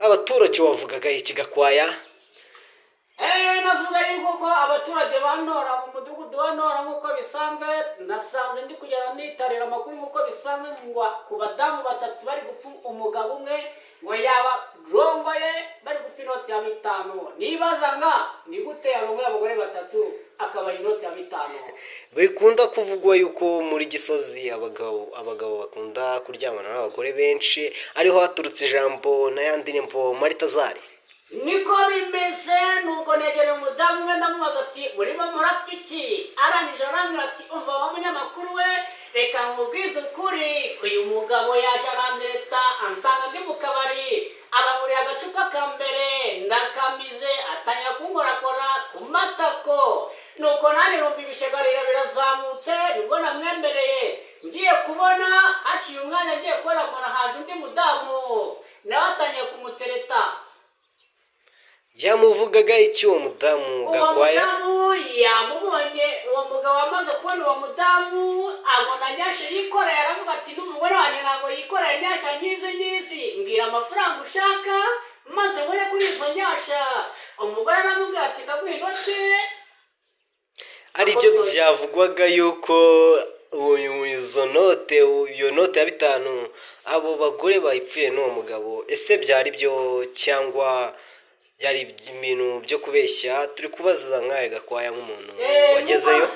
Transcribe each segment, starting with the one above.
abaturage wavugaga iki Gakwaya? navuga yuko ko abaturage bantora mu mudugudu wa Ntora nk'uko bisanzwe, nasanze ndi kugera nitarira amakuru nk'uko bisanzwe ngo ku badamu batatu bari gupfa umugabo umwe ngo yaba rongoye bari gupfa inoti ya 5. Nibaza nga ni gute yarongoye abagore batatu akaba inoti ya 5. Bikunda kuvugwa yuko muri Gisozi abagabo bakunda kuryamana n'abagore benshi, ariho haturutse ijambo na yandi ndirimbo Maritazari. Niko bimeze, nuko negere umudamu we ndamubaza ati murimo murapfa iki? Arangije arambwira ati umva wa munyamakuru we, reka nkubwize ukuri, uyu mugabo yaje arantereta ansanga ndi mu kabari, abamuriye agacupa ka mbere ndakamize atanya kunkorakora ku matako, nuko nani numva ibishegarira birazamutse nibwo namwemereye. Ngiye kubona haciye umwanya, ngiye kubona mbona haje undi mudamu nawe atanye kumutereta. Yamuvugaga iki uwo mudamu Gakwaya? Uwo mudamu yamubonye, uwo mugabo amaze kubona uwo mudamu abona nyashe yikoreye, aravuga ati n'umugore wanjye ntabwo yikoreye nyasha nyizi, mbwira amafaranga ushaka maze nkore kuri izo nyasha. Umugore aramubwira ati ndaguha inoti. Aribyo byavugwaga yuko iyo note ya 5 abo bagore bayipfuye n'uwo mugabo. Ese byari byo cyangwa yari ibintu byo kubeshya? Turi kubaza nkaye Gakwaya nk'umuntu wagezeyo.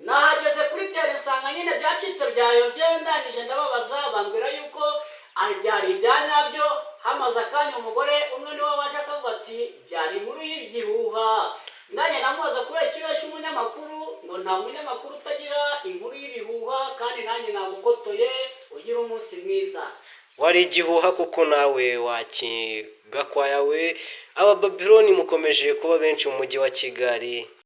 Nahageze kuri tere nsanga nyine byacitse byayobye, ndangije ndababaza bambwira yuko byari ibyanyabyo. Hamaze akanya umugore umwe niwe waje akavuga ati byari inkuru y'igihuha. Ndanye namubaza kubera ikibesha umunyamakuru, ngo nta munyamakuru utagira inkuru y'ibihuha, kandi nanjye nagugotoye. Ugira umunsi mwiza. Wari igihuha kuko nawe Gakwaya we. Aba Babyloni mukomeje kuba benshi mu mujyi wa Kigali.